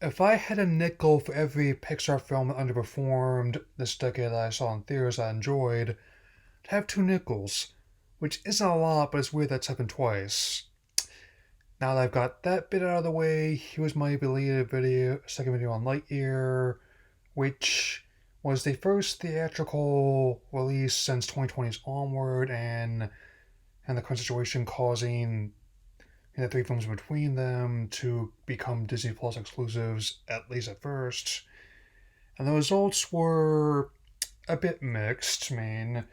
If I had a nickel for every Pixar film that underperformed this decade that I saw in theaters I enjoyed, I'd have two nickels, which isn't a lot, but it's weird that's happened twice. Now that I've got that bit out of the way, here's my belated video, second video on Lightyear, which was the first theatrical release since 2020's Onward, and the current situation causing the three films between them to become Disney Plus exclusives, at least at first. And the results were a bit mixed. I mean,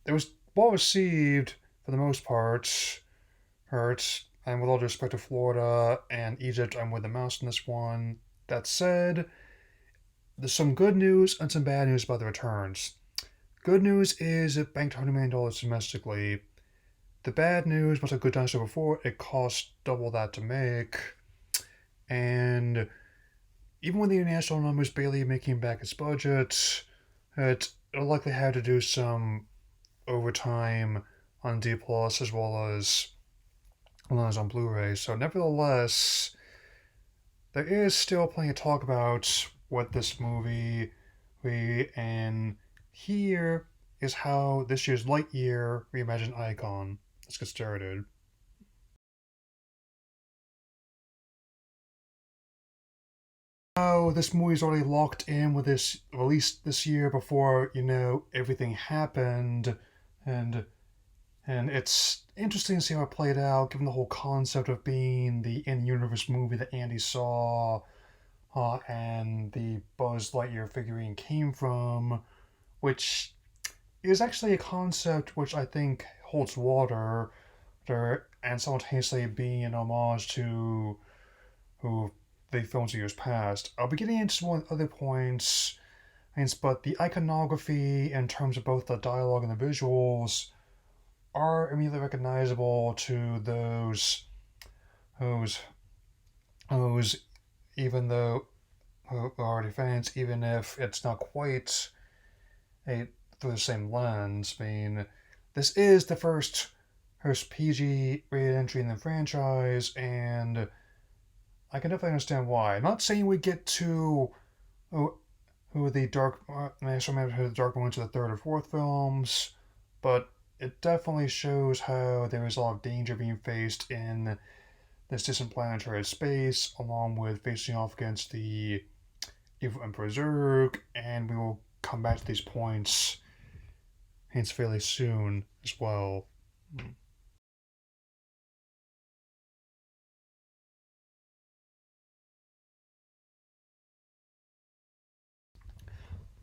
it was well received for the most part. Hurt, and with all due respect to Florida and Egypt, I'm with the mouse in this one. That said, there's some good news and some bad news about the returns. Good news is it banked $100 million domestically. The bad news, much like Good Dinosaur before, it cost double that to make. And even with the international numbers barely making back its budget, it'll likely have to do some overtime on D Plus as well as on Blu-ray. So nevertheless, there is still plenty to talk about with this movie, and here is how this year's Lightyear reimagined icon. Let's get started. How this movie's already locked in with this release this year before everything happened, and and it's interesting to see how it played out, given the whole concept of being the in-universe movie that Andy saw, and the Buzz Lightyear figurine came from, which is actually a concept which I think holds water, and simultaneously being an homage to who the films of years past. I'll be getting into some other points, but the iconography in terms of both the dialogue and the visuals are immediately recognizable to those who's even though who are already fans, even if it's not quite a through the same lens. I mean, this is the first PG rated entry in the franchise, and I can definitely understand why. I'm not saying we get to who the dark National Manager of the Dark Moments of the third or fourth films, but it definitely shows how there is a lot of danger being faced in this distant planetary space, along with facing off against the evil Emperor Zurg, and we will come back to these points hence fairly soon as well.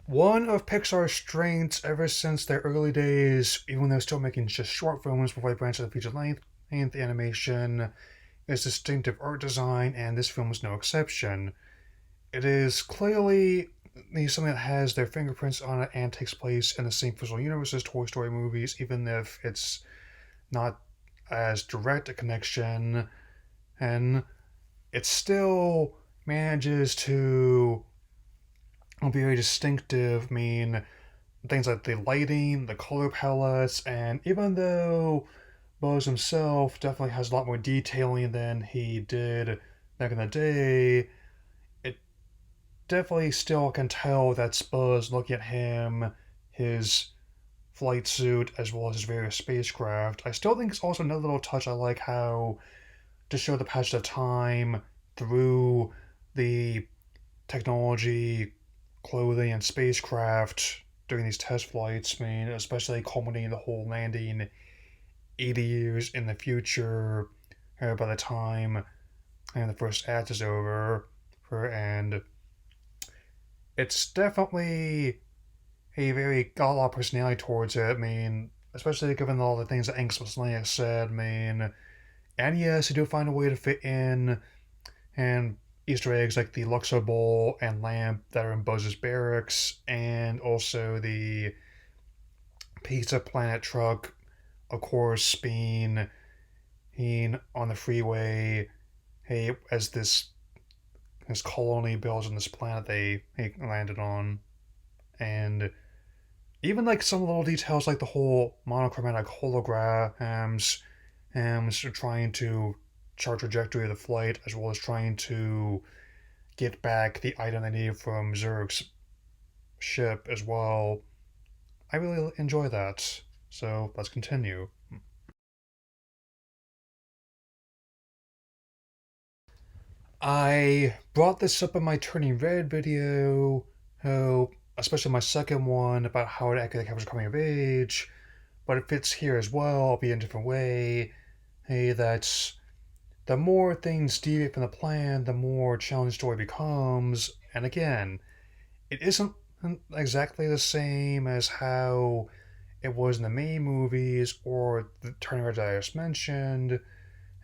One of Pixar's strengths ever since their early days, even though still making just short films before they branched into feature length animation, is distinctive art design, and this film is no exception. It is clearly something that has their fingerprints on it and takes place in the same visual universe as Toy Story movies, even if it's not as direct a connection, and it still manages to be very distinctive. I mean, things like the lighting, the color palettes, and even though Buzz himself definitely has a lot more detailing than he did back in the day, it definitely still can tell that's Buzz looking at him, his flight suit, as well as his various spacecraft. I still think it's also another little touch I like how to show the passage of time through the technology, clothing, and spacecraft during these test flights. I mean, especially culminating the whole landing 80 years in the future by the time the first act is over. And it's definitely got a lot of personality towards it. I mean, especially given all the things that Angus Maslennik said. I mean, and yes, they do find a way to fit in and Easter eggs like the Luxor Bowl and lamp that are in Buzz's barracks, and also the Pizza Planet truck, of course, being on the freeway. Hey, as this colony builds on this planet they landed on, and even like some little details like the whole monochromatic holograms, trying to chart trajectory of the flight as well as trying to get back the item they needed from Zurg's ship as well. I really enjoy that. So let's continue. I brought this up in my Turning Red video, oh, especially my second one about how it accurately covers coming of age, but it fits here as well, albeit in a different way. Hey, that's the more things deviate from the plan, the more challenging the story becomes. And again, it isn't exactly the same as how it was in the main movies or the Turning Red that I just mentioned,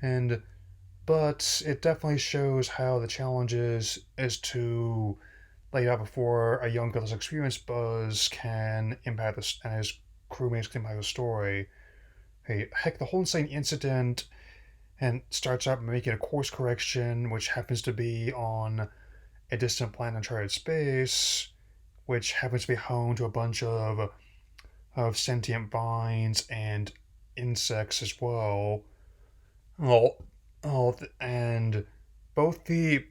and but it definitely shows how the challenges is to lay out before a young girl's experienced Buzz can impact this and his crewmates can impact the story. Hey, heck, the whole insane incident and starts out making a course correction, which happens to be on a distant planet in uncharted space, which happens to be home to a bunch of sentient vines and insects as well. Oh, and both the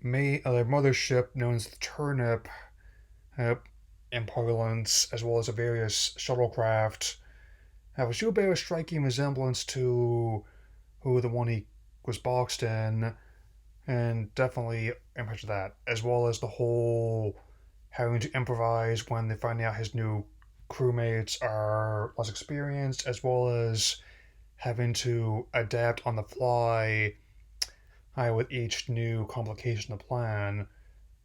mothership known as the Turnip, uh, in parlance, as well as the various shuttlecraft, have a should bear a striking resemblance to who the one he was boxed in, and definitely impacted that, as well as the whole having to improvise when they find out his new crewmates are less experienced, as well as having to adapt on the fly with each new complication of plan.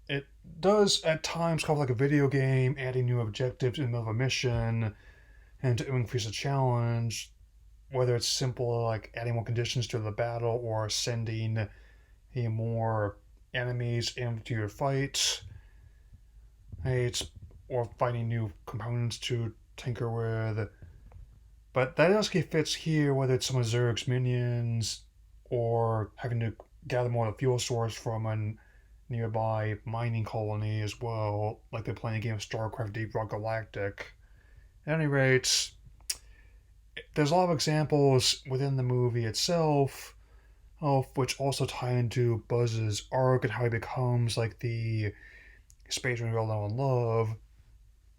It does at times feel like a video game, adding new objectives in the middle of a mission and to increase the challenge, whether it's simple like adding more conditions to the battle or sending more enemies into your fight. It's or finding new components to tinker with. But that actually fits here, whether it's some of Zerg's minions or having to gather more of the fuel source from a nearby mining colony as well, like they're playing a game of StarCraft Deep Rock Galactic. At any rate, there's a lot of examples within the movie itself, of which also tie into Buzz's arc and how he becomes like the space ranger we all know and love.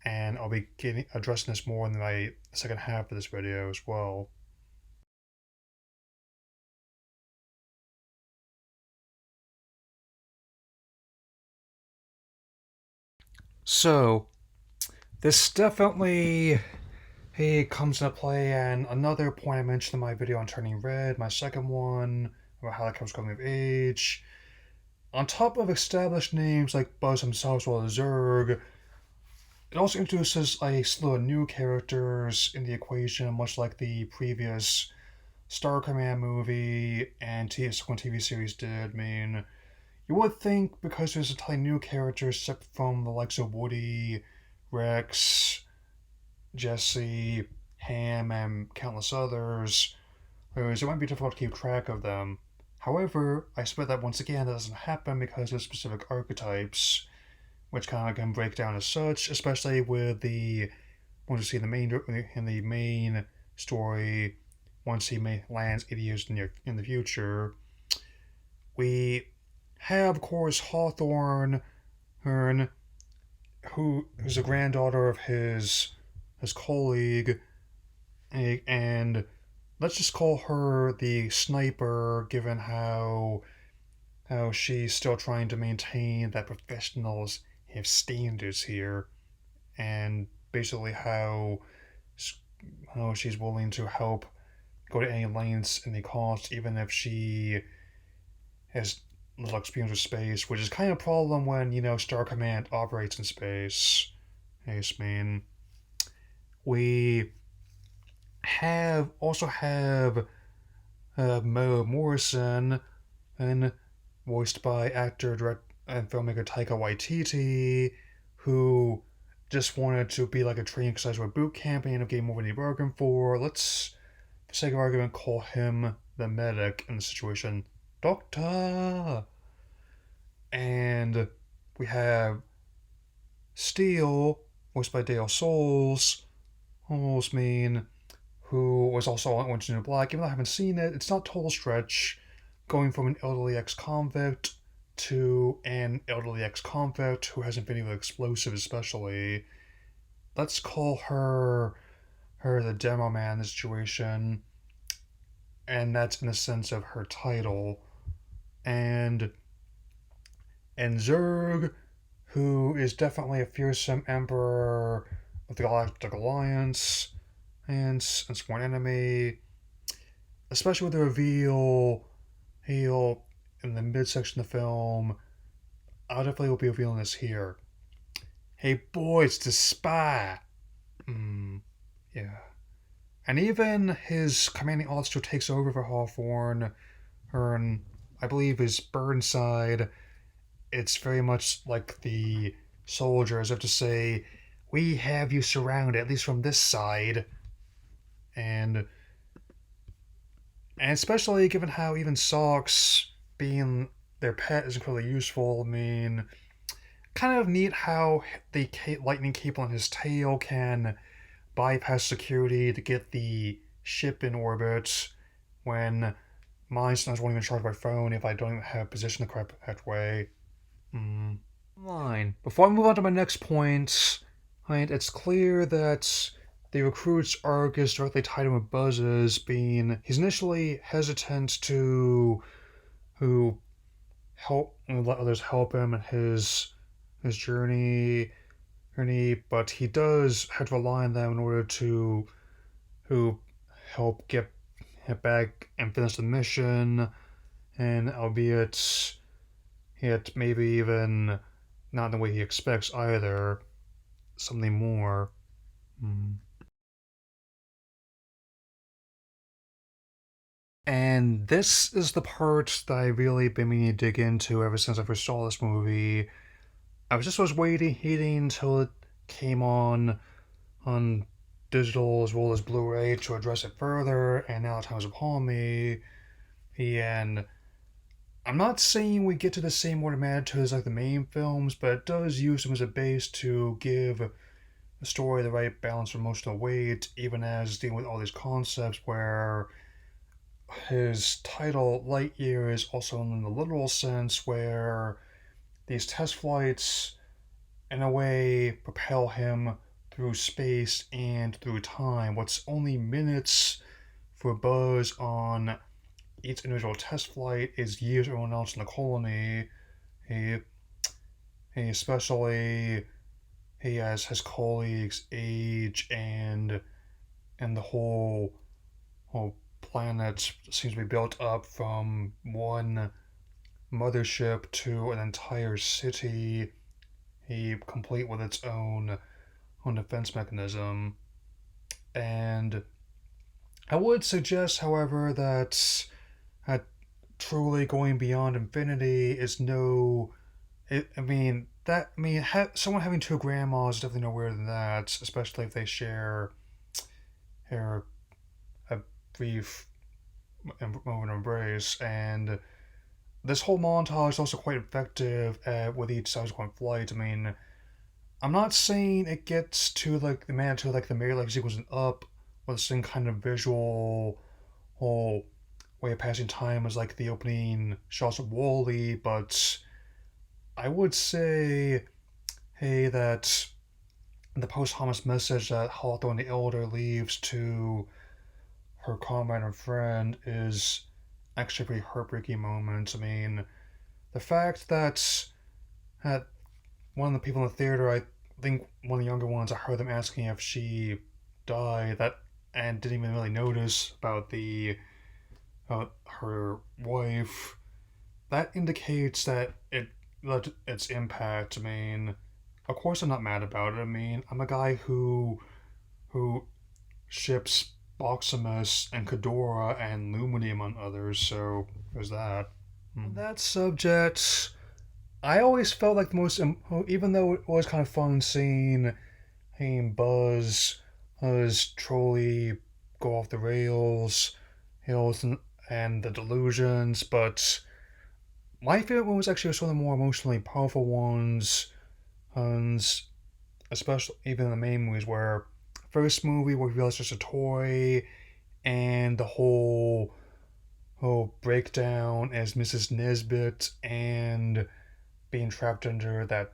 And I'll be addressing this more in my second half of this video as well. So, this definitely comes into play, and another point I mentioned in my video on Turning Red, my second one, about how that comes coming of age. On top of established names like Buzz himself as well as Zurg, it also introduces a slew of new characters in the equation, much like the previous Star Command movie and TV series did. I mean, you would think because there's entirely new characters except from the likes of Woody, Rex, Jesse, Ham, and countless others, whereas it might be difficult to keep track of them. However, I suspect that once again that doesn't happen because of specific archetypes, which kind of can break down as such, especially with the once you see the main story, once he lands 80 years in the future, we have, of course, Hawthorne, who is a granddaughter of his colleague, and let's just call her the sniper, given how she's still trying to maintain that professionals have standards here, and basically how she's willing to help go to any lengths and the cost, even if she has little experience with space, which is kind of a problem when Star Command operates in space. Yes, man. We have Mo Morrison, and voiced by actor, director, and filmmaker Taika Waititi, who just wanted to be like a training exercise with boot camp and ended up getting more than he bargained for. Let's, for sake of argument, call him the medic in the situation. Doctor! And we have Steel, voiced by Dale Souls, almost mean, who was also on Orange New Black. Even though I haven't seen it, it's not total stretch going from an elderly ex-convict to an elderly ex-convict who has infinity with explosives, especially. Let's call her the demo man in this situation, and that's in the sense of her title. And Zurg, who is definitely a fearsome emperor of the Galactic Alliance and sworn enemy, especially with the reveal he'll in the midsection of the film. I definitely will be revealing this here. Hey boy, it's the spy. Yeah. And even his commanding officer takes over for Hawthorne, and I believe is Burnside. It's very much like the soldiers have to say, "We have you surrounded, at least from this side," and especially given how even Socks being their pet is incredibly useful. I mean, kind of neat how the lightning cable on his tail can bypass security to get the ship in orbit when mine sometimes won't even charge my phone if I don't even have position the correct way. Line. Before I move on to my next point, it's clear that the recruit's arc is directly tied in with Buzz's being he's initially hesitant to who help and let others help him in his journey, but he does have to rely on them in order to who help get back and finish the mission, and albeit yet maybe even not in the way he expects either, something more. And this is the part that I really been meaning to dig into ever since I first saw this movie. I was waiting until it came on digital as well as Blu-ray to address it further, and now the time is upon me. And I'm not saying we get to the same order of magnitude as like the main films, but it does use them as a base to give the story the right balance of emotional weight, even as dealing with all these concepts where his title, Lightyear, is also in the literal sense where these test flights, in a way, propel him through space and through time. What's only minutes for Buzz on each individual test flight is years for everyone else in the colony. He, he especially he has his colleagues' age and the whole planet seems to be built up from one mothership to an entire city, complete with its own defense mechanism. And I would suggest, however, that truly going beyond infinity is no. Someone having two grandmas is definitely no weirder than that, especially if they share a brief moment of embrace. And this whole montage is also quite effective with each subsequent flight. I'm not saying it gets to like the magnitude like the Mary Life sequence in Up, with the same kind of visual whole way of passing time as like the opening shots of Wall-E, but I would say, hey, that the posthumous message that Hawthorne the Elder leaves to her comrade and friend is actually a pretty heartbreaking moment. The fact that one of the people in the theater, I think one of the younger ones, I heard them asking if she died, and didn't even really notice about her wife. That indicates that its impact. Of course I'm not mad about it. I'm a guy who ships Boximus and Kadora and Lumini among others, so there's that. On that subject, I always felt like the most, even though it was kind of fun seeing Buzz truly go off the rails, and the delusions, but my favorite one was actually some of the more emotionally powerful ones, especially even in the main movies, where first movie where he realized it's a toy, and the whole breakdown as Mrs. Nesbit and being trapped under that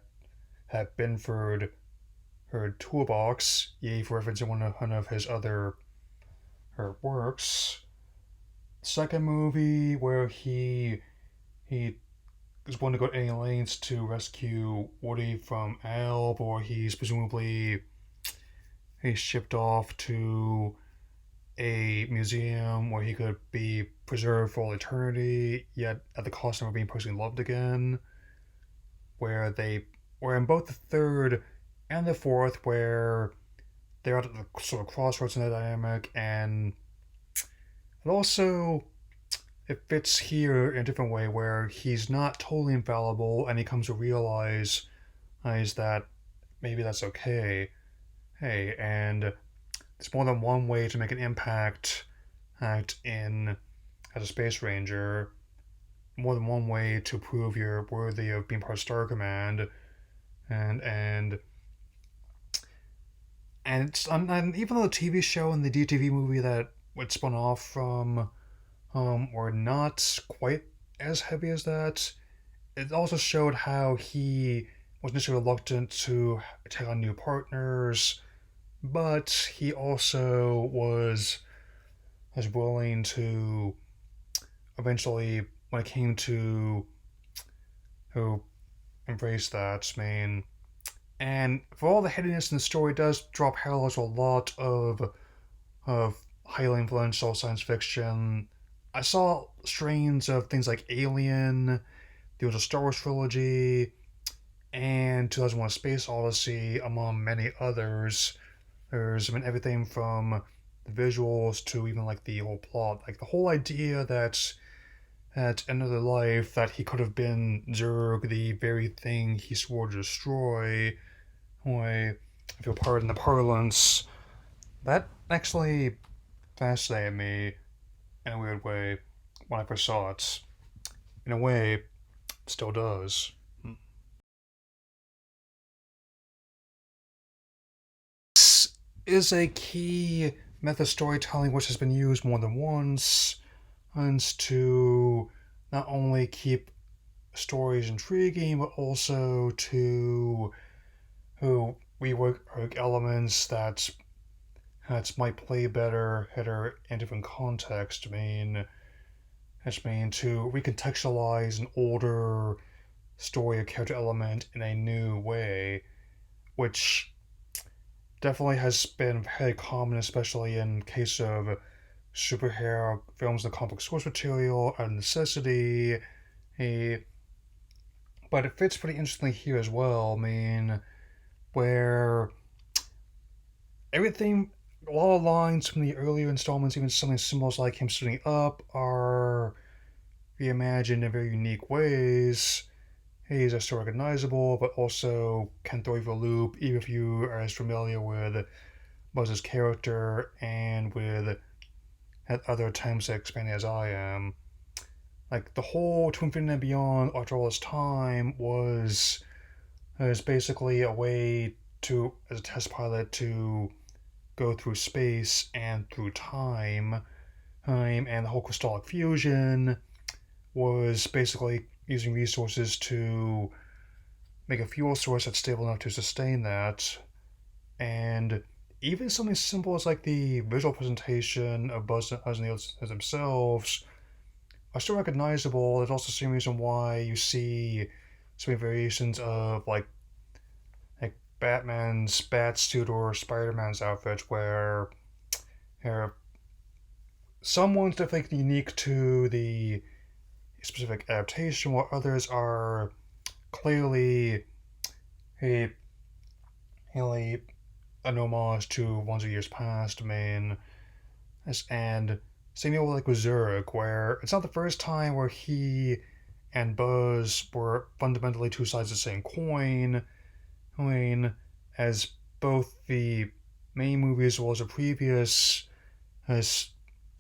Binford her toolbox, yay for referencing one of his other her works. Second movie where he is willing to go to any lengths to rescue Woody from Alb, or he's shipped off to a museum where he could be preserved for all eternity, yet at the cost of never being personally loved again. Where in both the third and the fourth, where they're at the sort of crossroads in the dynamic, and it also it fits here in a different way where he's not totally infallible, and he comes to realize that maybe that's okay. Hey, and there's more than one way to make an impact act in as a space ranger. More than one way to prove you're worthy of being part of Star Command, and and and even though the TV show and the DTV movie that it spun off from were not quite as heavy as that, it also showed how he was initially reluctant to take on new partners, but he also was willing to eventually, when it came to who embrace that. I mean, and for all the headiness in the story, it does draw parallels to a lot of highly influential science fiction. I saw strains of things like Alien, the original Star Wars trilogy, and 2001: Space Odyssey, among many others. There's been everything from the visuals to even like the whole plot, like the whole idea that at another life that he could have been Zurg, the very thing he swore to destroy. Why, if you'll pardon the parlance, that actually fascinated me in a weird way when I first saw it. In a way, it still does. This is a key method of storytelling which has been used more than once, and to not only keep stories intriguing, but also to rework elements that might play better in different context. To recontextualize an older story or character element in a new way, which definitely has been very common, especially in case of superhero films and comic source material out of necessity. A, but it fits pretty interestingly here as well. Where everything, a lot of lines from the earlier installments, even something symbols like him sitting up, are reimagined in very unique ways. He's still recognizable, but also can throw you for a loop, even if you are as familiar with Buzz's character and with at other attempts at expanding as I am. Like the whole To Infinity and Beyond after all this time was basically a way to, as a test pilot, to go through space and through time. And the whole crystallic fusion was basically using resources to make a fuel source that's stable enough to sustain that. And even something as simple as like the visual presentation of Buzz and as themselves are still recognizable. There's also the same reason why you see so many variations of like Batman's bat suit or Spider-Man's outfit, where someone's definitely unique to the specific adaptation, while others are clearly a really an homage to ones of years past. And same deal like with Zurich, where it's not the first time where he and Buzz were fundamentally two sides of the same coin. As both the main movie as well as the previous as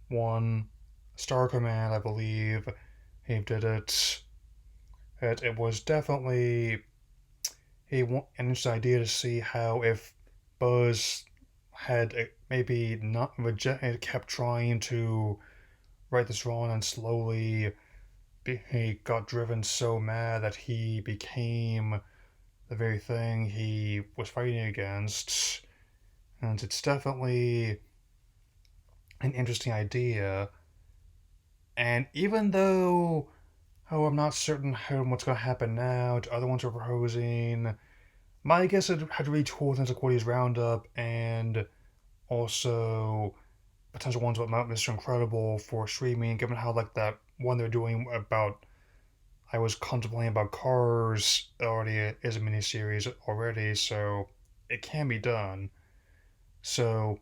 one, Star Command, I believe, he did it. It was definitely an interesting idea to see how if Buzz had maybe not kept trying to right this wrong, and slowly he got driven so mad that he became the very thing he was fighting against. And it's definitely an interesting idea. And even though, I'm not certain how what's going to happen now to other ones we're proposing, my guess is had to read two things like Woody's Roundup and also potential ones about Mr. Incredible for streaming, given how like that one they're doing about I was contemplating about Cars already is a miniseries already, so it can be done. So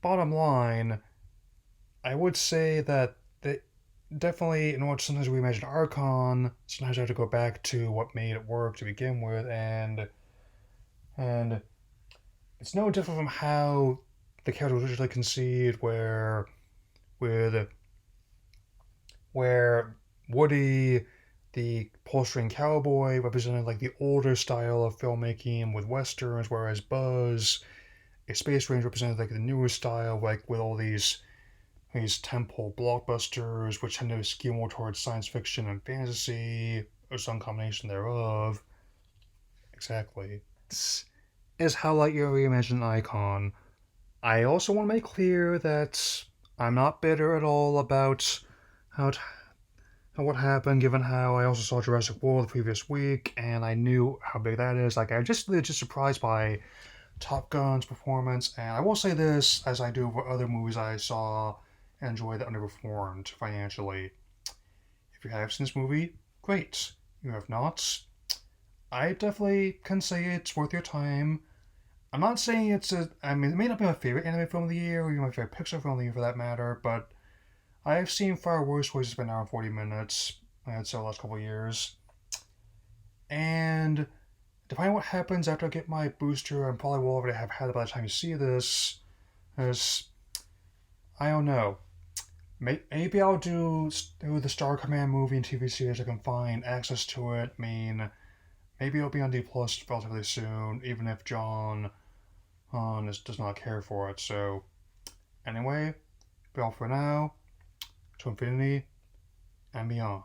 bottom line, I would say that they definitely in order to sometimes reimagine Archon, sometimes I have to go back to what made it work to begin with, and it's no different from how the character was originally conceived, with where Woody, the Polstering cowboy, represented like the older style of filmmaking with westerns, whereas Buzz, a space ranger, represented like the newer style, like with all these temple blockbusters, which tend to skew more towards science fiction and fantasy, or some combination thereof. Exactly. This is how Lightyear reimagined Icon. I also want to make clear that I'm not bitter at all about how it what happened, given how I also saw Jurassic World the previous week, and I knew how big that is. Like, I'm just really just surprised by Top Gun's performance, and I will say this, as I do for other movies I saw and enjoyed that underperformed financially. If you have seen this movie, great. You have not, I definitely can say it's worth your time. I'm not saying I mean, it may not be my favorite anime film of the year, or even my favorite Pixar film of the year for that matter, but I've seen far worse ways to spend an hour and 40 minutes, I'd say, the last couple of years. And depending on what happens after I get my booster, I probably will already have had it by the time you see this. As I don't know. Maybe I'll do the Star Command movie and TV series. I can find access to it. I mean, maybe it'll be on D Plus relatively soon, even if John does not care for it. So, anyway, be all for now. To infinity and beyond.